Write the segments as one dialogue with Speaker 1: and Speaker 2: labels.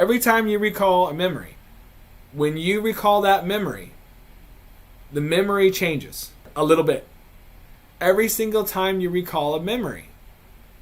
Speaker 1: Every time you recall a memory, when you recall that memory, the memory changes a little bit. Every single time you recall a memory,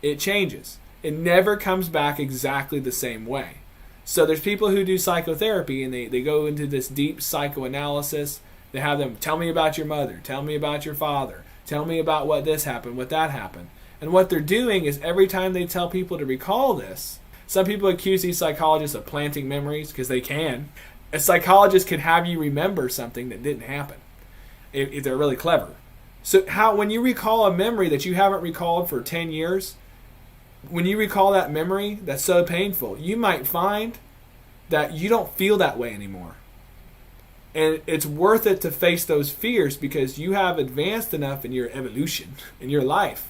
Speaker 1: it changes. It never comes back exactly the same way. So there's people who do psychotherapy and they go into this deep psychoanalysis. They have them, tell me about your mother, tell me about your father, tell me about what this happened, what that happened. And what they're doing is every time they tell people to recall this, some people accuse these psychologists of planting memories because they can. A psychologist can have you remember something that didn't happen if they're really clever. So when you recall a memory that you haven't recalled for 10 years, when you recall that memory that's so painful, you might find that you don't feel that way anymore. And it's worth it to face those fears because you have advanced enough in your evolution, in your life,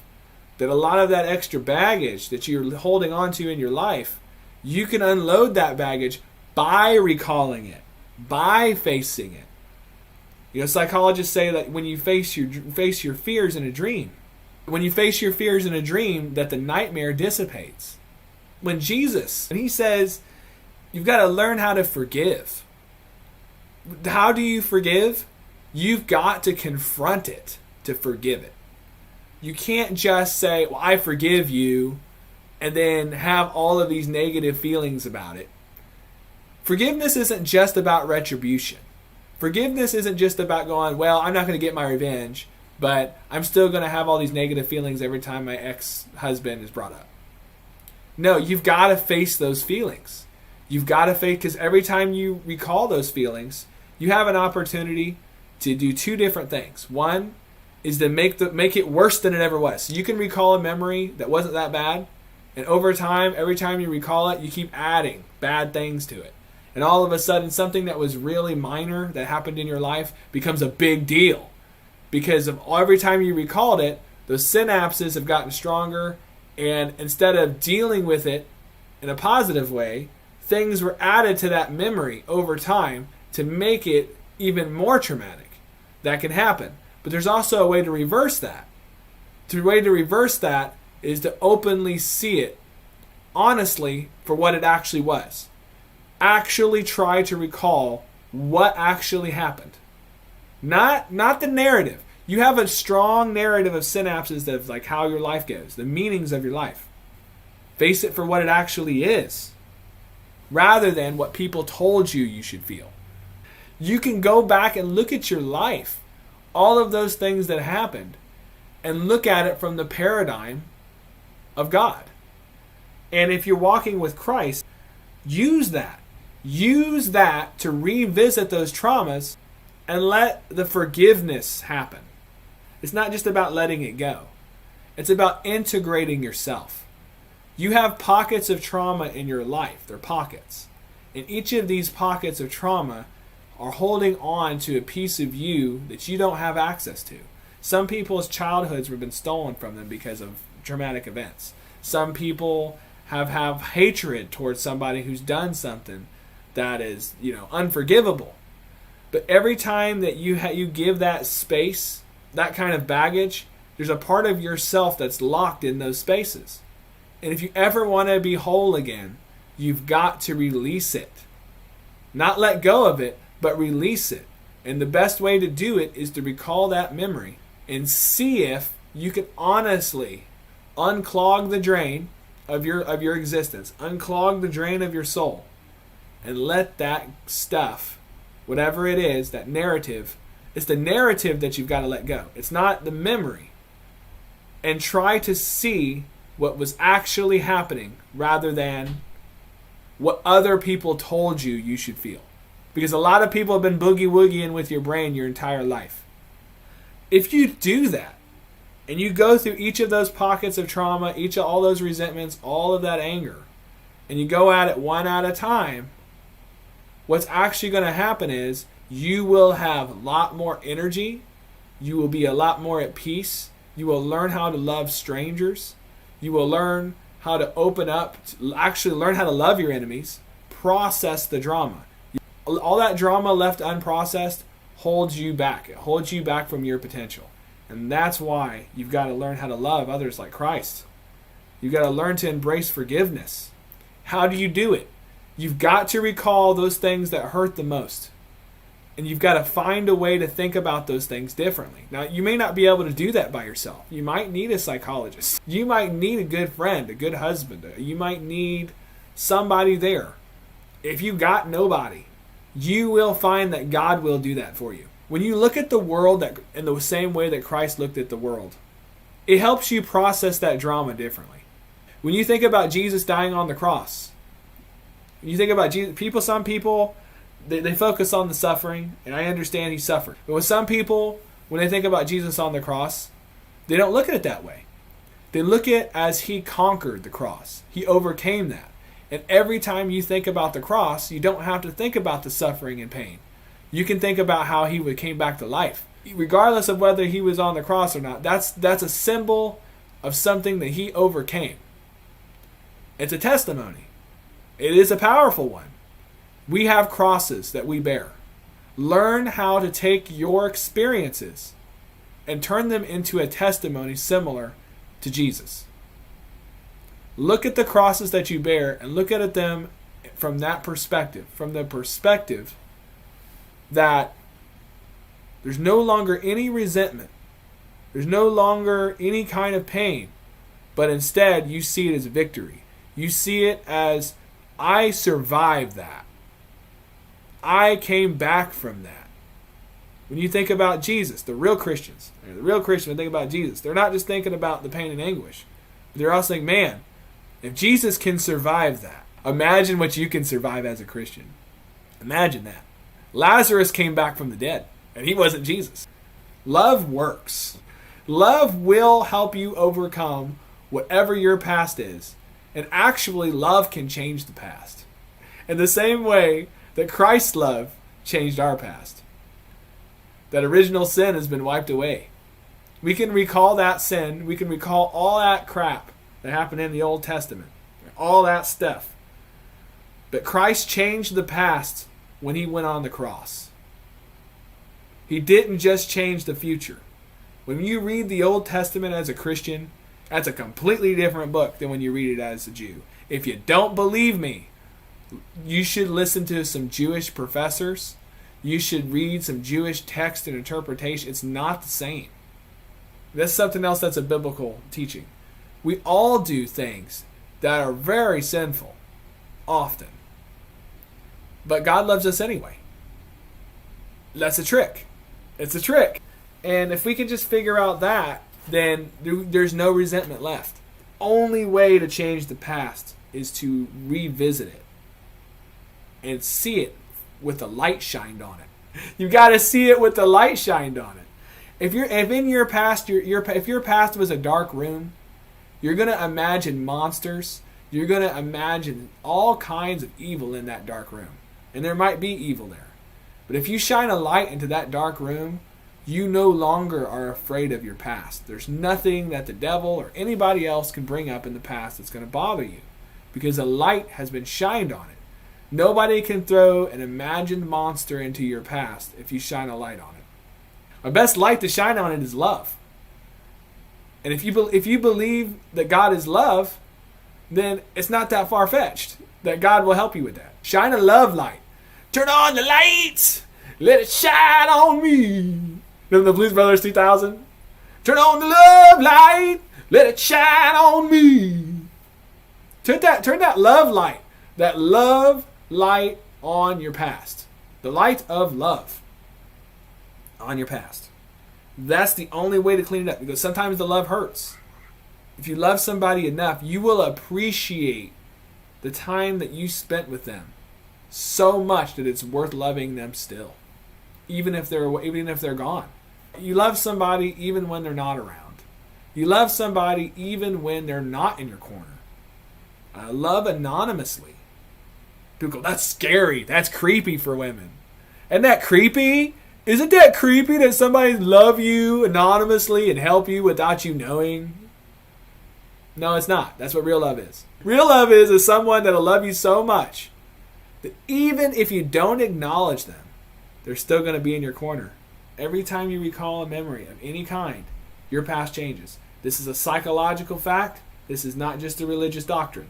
Speaker 1: that a lot of that extra baggage that you're holding on to in your life, you can unload that baggage by recalling it, by facing it. You know, psychologists say that when you face your fears in a dream, when you face your fears in a dream, that the nightmare dissipates. When Jesus, and he says, you've got to learn how to forgive. How do you forgive? You've got to confront it to forgive it. You can't just say, well, I forgive you, and then have all of these negative feelings about it. Forgiveness isn't just about retribution. Forgiveness isn't just about going, well, I'm not going to get my revenge, but I'm still going to have all these negative feelings every time my ex-husband is brought up. No, you've got to face those feelings. You've got to face, because every time you recall those feelings, you have an opportunity to do two different things. One is to make it worse than it ever was. So you can recall a memory that wasn't that bad, and over time, every time you recall it, you keep adding bad things to it. And all of a sudden, something that was really minor that happened in your life becomes a big deal. Because of every time you recalled it, those synapses have gotten stronger, and instead of dealing with it in a positive way, things were added to that memory over time to make it even more traumatic. That can happen. But there's also a way to reverse that. The way to reverse that is to openly see it, honestly, for what it actually was. Actually try to recall what actually happened. Not the narrative. You have a strong narrative of synapses of like how your life goes, the meanings of your life. Face it for what it actually is, rather than what people told you should feel. You can go back and look at your life, all of those things that happened, and look at it from the paradigm of God. And if you're walking with Christ, use that. Use that to revisit those traumas and let the forgiveness happen. It's not just about letting it go. It's about integrating yourself. You have pockets of trauma in your life. They're pockets. And each of these pockets of trauma are holding on to a piece of you that you don't have access to. Some people's childhoods have been stolen from them because of traumatic events. Some people have hatred towards somebody who's done something that is, unforgivable. But every time that you give that space, that kind of baggage, there's a part of yourself that's locked in those spaces. And if you ever want to be whole again, you've got to release it. Not let go of it, but release it. And the best way to do it is to recall that memory and see if you can honestly unclog the drain of your existence, unclog the drain of your soul, and let that stuff, whatever it is, that narrative, it's the narrative that you've got to let go. It's not the memory. And try to see what was actually happening rather than what other people told you should feel. Because a lot of people have been boogie-woogieing with your brain your entire life. If you do that, and you go through each of those pockets of trauma, all those resentments, all of that anger, and you go at it one at a time, what's actually going to happen is you will have a lot more energy. You will be a lot more at peace. You will learn how to love strangers. You will learn how to open up, actually learn how to love your enemies, process the drama. All that drama left unprocessed holds you back. It holds you back from your potential. And that's why you've got to learn how to love others like Christ. You've got to learn to embrace forgiveness. How do you do it? You've got to recall those things that hurt the most. And you've got to find a way to think about those things differently. Now, you may not be able to do that by yourself. You might need a psychologist. You might need a good friend, a good husband. You might need somebody there. If you got nobody, you will find that God will do that for you. When you look at the world in the same way that Christ looked at the world, it helps you process that drama differently. When you think about Jesus dying on the cross, when you think about Jesus, some people, they focus on the suffering, and I understand he suffered. But with some people, when they think about Jesus on the cross, they don't look at it that way. They look at it as he conquered the cross. He overcame that. And every time you think about the cross, you don't have to think about the suffering and pain. You can think about how he came back to life. Regardless of whether he was on the cross or not, that's a symbol of something that he overcame. It's a testimony. It is a powerful one. We have crosses that we bear. Learn how to take your experiences and turn them into a testimony similar to Jesus. Look at the crosses that you bear and look at them from that perspective, from the perspective that there's no longer any resentment. There's no longer any kind of pain, but instead you see it as victory. You see it as, I survived that. I came back from that. When you think about Jesus, the real Christians, when think about Jesus, they're not just thinking about the pain and anguish. They're also thinking, man, if Jesus can survive that, imagine what you can survive as a Christian. Imagine that. Lazarus came back from the dead, and he wasn't Jesus. Love works. Love will help you overcome whatever your past is. And actually, love can change the past. In the same way that Christ's love changed our past. That original sin has been wiped away. We can recall that sin. We can recall all that crap that happened in the Old Testament. All that stuff. But Christ changed the past when he went on the cross. He didn't just change the future. When you read the Old Testament as a Christian, that's a completely different book than when you read it as a Jew. If you don't believe me, you should listen to some Jewish professors. You should read some Jewish text and interpretation. It's not the same. That's something else that's a biblical teaching. We all do things that are very sinful, often. But God loves us anyway. That's a trick. It's a trick. And if we can just figure out that, then there's no resentment left. Only way to change the past is to revisit it and see it with the light shined on it. You've got to see it with the light shined on it. If in your past, if your past was a dark room, you're going to imagine monsters. You're going to imagine all kinds of evil in that dark room. And there might be evil there. But if you shine a light into that dark room, you no longer are afraid of your past. There's nothing that the devil or anybody else can bring up in the past that's going to bother you, because a light has been shined on it. Nobody can throw an imagined monster into your past if you shine a light on it. Our best light to shine on it is love. And if you believe that God is love, then it's not that far-fetched that God will help you with that. Shine a love light. Turn on the lights. Let it shine on me. Remember the Blues Brothers 2000? Turn on the love light. Let it shine on me. Turn that love light. That love light on your past. The light of love on your past. That's the only way to clean it up, because sometimes the love hurts. If you love somebody enough, you will appreciate the time that you spent with them so much that it's worth loving them still, even if they're gone. You love somebody even when they're not around. You love somebody even when they're not in your corner. Love anonymously. People go, that's scary. That's creepy for women. Isn't that creepy? Isn't that creepy that somebody love you anonymously and help you without you knowing? No, it's not. That's what real love is. Real love is someone that'll love you so much that even if you don't acknowledge them, they're still going to be in your corner. Every time you recall a memory of any kind, your past changes. This is a psychological fact. This is not just a religious doctrine.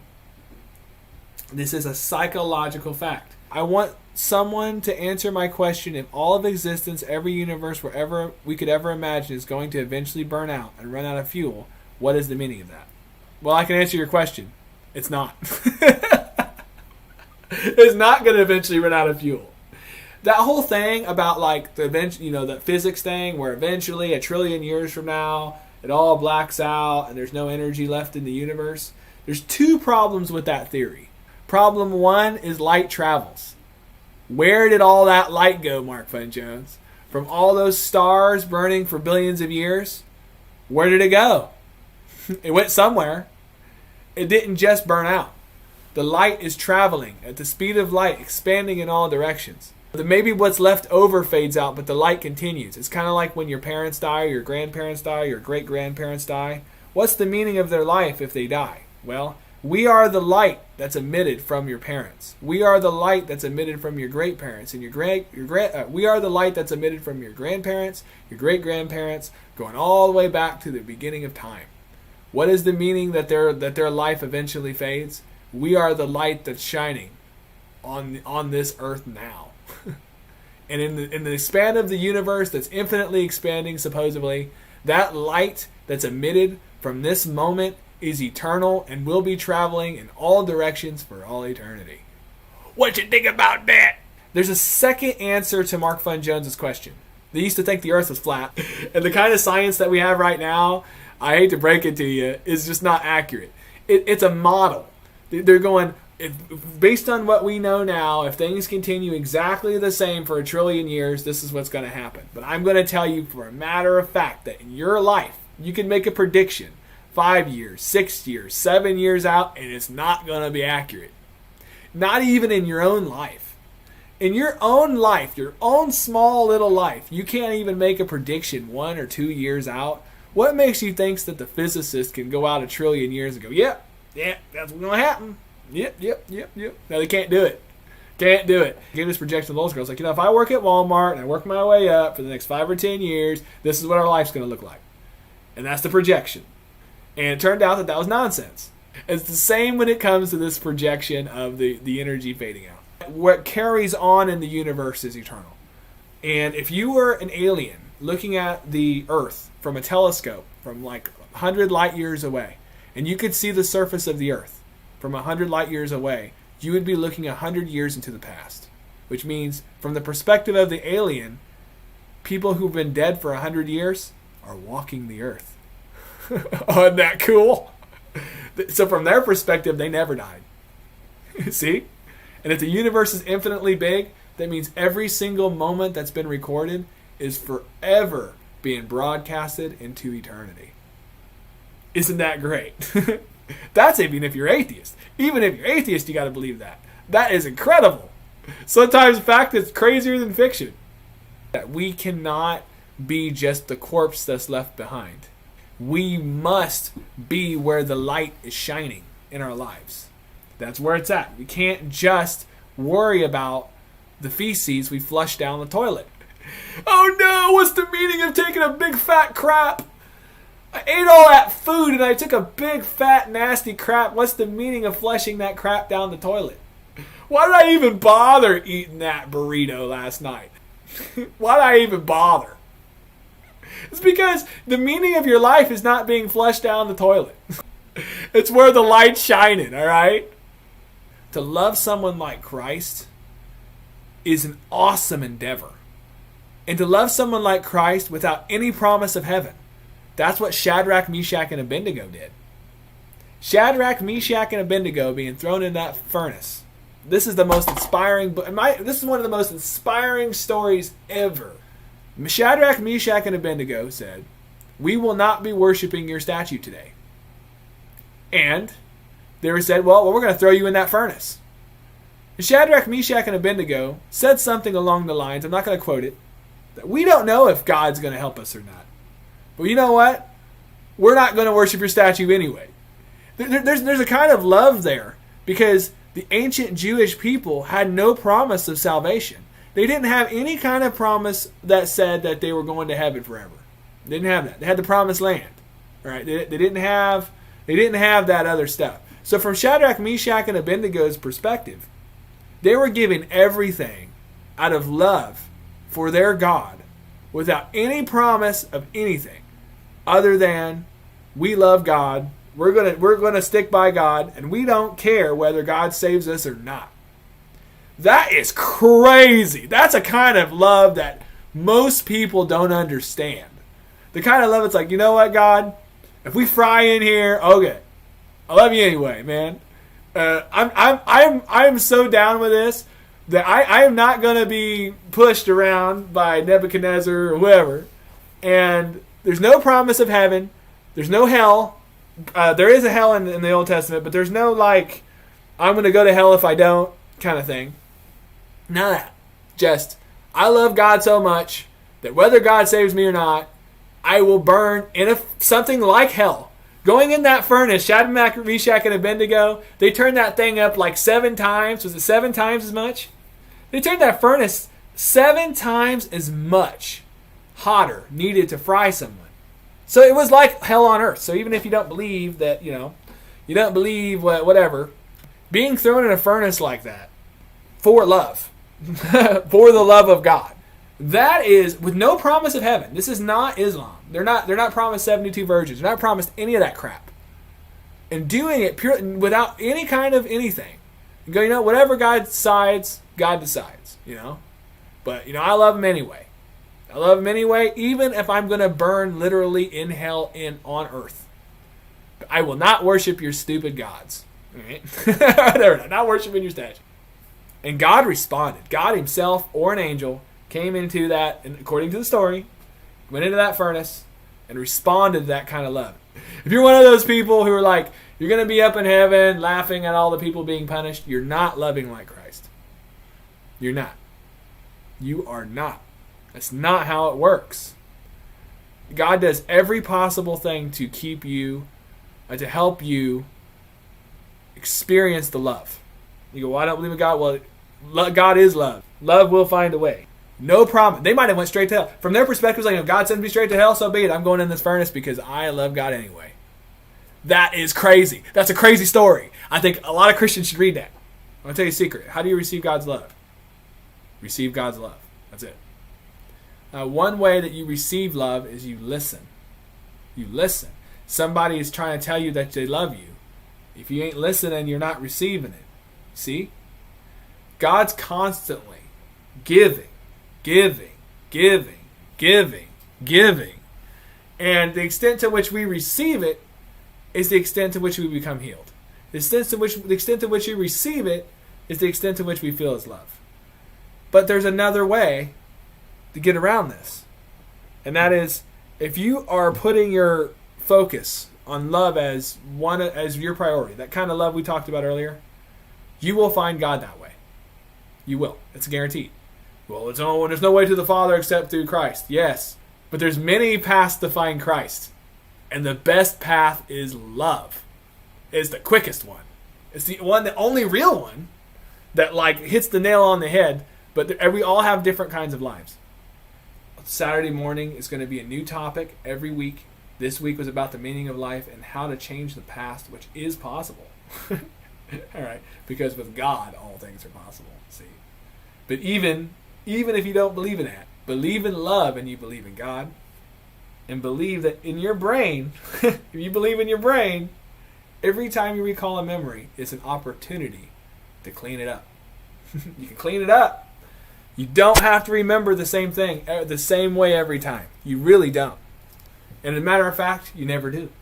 Speaker 1: This is a psychological fact. I want someone to answer my question: if all of existence, every universe wherever we could ever imagine is going to eventually burn out and run out of fuel, what is the meaning of that? Well, I can answer your question. It's not. It's not going to eventually run out of fuel. That whole thing about like the that physics thing where eventually 1 trillion years from now it all blacks out and there's no energy left in the universe. There's two problems with that theory. Problem one is light travels. Where did all that light go, Mark Fun Jones? From all those stars burning for billions of years? Where did it go? It went somewhere. It didn't just burn out. The light is traveling at the speed of light, expanding in all directions. Maybe what's left over fades out, but the light continues. It's kind of like when your parents die, or your grandparents die, or your great-grandparents die. What's the meaning of their life if they die? Well, we are the light that's emitted from your parents. We are the light that's emitted from your great-parents, and we are the light that's emitted from your grandparents, your great-grandparents, going all the way back to the beginning of time. What is the meaning that their life eventually fades? We are the light that's shining on this earth now. And in the span of the universe that's infinitely expanding, supposedly, that light that's emitted from this moment is eternal and will be traveling in all directions for all eternity. What you think about that? There's a second answer to Mark Fun Jones's question. They used to think the earth was flat. And the kind of science that we have right now, I hate to break it to you, is just not accurate. It's a model. They're going, based on what we know now, if things continue exactly the same for 1 trillion years, this is what's going to happen. But I'm going to tell you for a matter of fact that in your life, you can make a prediction 5 years, 6 years, 7 years out, and it's not going to be accurate. Not even in your own life. In your own life, your own small little life, you can't even make a prediction 1 or 2 years out. What makes you think that the physicists can go out 1 trillion years and go, yeah, that's what's going to happen. Yep. No, they can't do it. Can't do it. Give this projection to those girls. Like, if I work at Walmart and I work my way up for the next 5 or 10 years, this is what our life's going to look like. And that's the projection. And it turned out that was nonsense. It's the same when it comes to this projection of the energy fading out. What carries on in the universe is eternal. And if you were an alien looking at the Earth from a telescope from like 100 light years away, and you could see the surface of the Earth from 100 light years away, you would be looking 100 years into the past. Which means, from the perspective of the alien, people who've been dead for 100 years are walking the Earth. Oh, isn't that cool? So from their perspective, they never died. See? And if the universe is infinitely big, that means every single moment that's been recorded is forever being broadcasted into eternity. Isn't that great? That's even if you're atheist. Even if you're atheist, you got to believe that. That is incredible. Sometimes fact is crazier than fiction. That we cannot be just the corpse that's left behind. We must be where the light is shining in our lives. That's where it's at. We can't just worry about the feces we flush down the toilet. Oh no, what's the meaning of taking a big fat crap? I ate all that food and I took a big fat nasty crap. What's the meaning of flushing that crap down the toilet? Why did I even bother eating that burrito last night? Why did I even bother? It's because the meaning of your life is not being flushed down the toilet. It's where the light's shining, all right? To love someone like Christ is an awesome endeavor. And to love someone like Christ without any promise of heaven, that's what Shadrach, Meshach, and Abednego did. Shadrach, Meshach, and Abednego being thrown in that furnace. This is the most inspiring. This is one of the most inspiring stories ever. Shadrach, Meshach, and Abednego said, "We will not be worshiping your statue today." And they were said, "Well, we're going to throw you in that furnace." And Shadrach, Meshach, and Abednego said something along the lines, I'm not going to quote it, that we don't know if God's going to help us or not. But you know what? We're not going to worship your statue anyway. There's a kind of love there because the ancient Jewish people had no promise of salvation. They didn't have any kind of promise that said that they were going to heaven forever. They didn't have that. They had the promised land. Right? They didn't have that other stuff. So from Shadrach, Meshach, and Abednego's perspective, they were giving everything out of love for their God without any promise of anything other than we love God, we're gonna stick by God, and we don't care whether God saves us or not. That is crazy. That's a kind of love that most people don't understand. The kind of love it's like, you know what, God? If we fry in here, okay, I love you anyway, man. I'm so down with this that I am not going to be pushed around by Nebuchadnezzar or whoever. And there's no promise of heaven. There's no hell. There is a hell in the Old Testament, but there's no like, I'm going to go to hell if I don't kind of thing. None of that. Just, I love God so much that whether God saves me or not, I will burn in something like hell. Going in that furnace, Shadrach, Meshach, and Abednego, they turned that thing up like 7 times. Was it 7 times as much? They turned that furnace 7 times as much hotter needed to fry someone. So it was like hell on earth. So even if you don't believe that, you don't believe whatever, being thrown in a furnace like that for love, for the love of God, that is with no promise of heaven. This is not Islam. They're not promised 72 virgins. They're not promised any of that crap. And doing it pure without any kind of anything. You go, whatever God decides, God decides, But, I love him anyway. I love him anyway, even if I'm going to burn literally in hell on earth. I will not worship your stupid gods. All right? Whatever, not worshiping your statue. And God responded. God himself or an angel came into that, and according to the story, went into that furnace and responded to that kind of love. If you're one of those people who are like, you're going to be up in heaven laughing at all the people being punished, you're not loving like Christ. You're not. You are not. That's not how it works. God does every possible thing to keep you, to help you experience the love. You go, well, I don't believe in God. Well, God is love. Love will find a way. No problem. They might have went straight to hell. From their perspective, like, if God sends me straight to hell, so be it. I'm going in this furnace because I love God anyway. That is crazy. That's a crazy story. I think a lot of Christians should read that. I'm going to tell you a secret. How do you receive God's love? Receive God's love. That's it. One way that you receive love is you listen. You listen. Somebody is trying to tell you that they love you. If you ain't listening, you're not receiving it. See? God's constantly giving. And the extent to which we receive it is the extent to which we become healed. The extent to which you receive it is the extent to which we feel his love. But there's another way to get around this. And that is, if you are putting your focus on love as your priority, that kind of love we talked about earlier, you will find God that way. You will. It's guaranteed. Well, there's no way to the Father except through Christ. Yes. But there's many paths to find Christ. And the best path is love. It's the quickest one. It's the only real one that hits the nail on the head. But we all have different kinds of lives. Saturday morning is going to be a new topic every week. This week was about the meaning of life and how to change the past, which is possible. All right. Because with God, all things are possible. See? But even if you don't believe in that, believe in love and you believe in God. And believe that in your brain, if you believe in your brain, every time you recall a memory, it's an opportunity to clean it up. You can clean it up. You don't have to remember the same thing the same way every time. You really don't. And as a matter of fact, you never do.